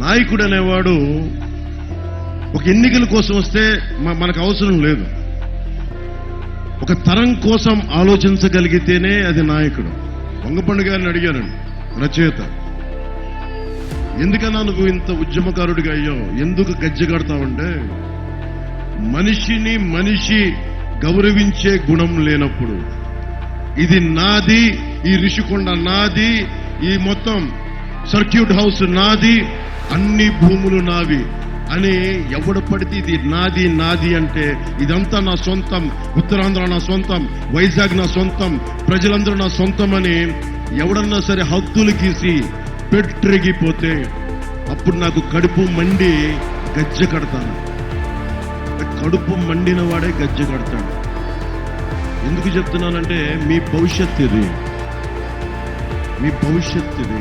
నాయకుడు అనేవాడు ఒక ఎన్నికల కోసం వస్తే మనకు అవసరం లేదు. ఒక తరం కోసం ఆలోచించగలిగితేనే అది నాయకుడు. వంగపండు గారిని అడిగానండి, రచయిత, ఎందుకన్నా నువ్వు ఇంత ఉద్యమకారుడిగా అయ్యావు, ఎందుకు గజ్జె కడతావంటే, మనిషి గౌరవించే గుణం లేనప్పుడు, ఇది నాది, ఈ రిషికొండ నాది, ఈ మొత్తం సర్క్యూట్ హౌస్ నాది, అన్ని భూములు నావి అని ఎవడు పడితే ఇది నాది నాది అంటే, ఇదంతా నా సొంతం, ఉత్తరాంధ్ర నా సొంతం, వైజాగ్ నా సొంతం, ప్రజలందరూ నా సొంతం అని ఎవడన్నా సరే హద్దులు గీసి పెట్టిగిపోతే అప్పుడు నాకు కడుపు మండి గజ్జె కడతాను. కడుపు మండిన వాడే గజ్జె కడతాడు. ఎందుకు చెప్తున్నానంటే మీ భవిష్యత్తు ఇది, మీ భవిష్యత్తు ఇది.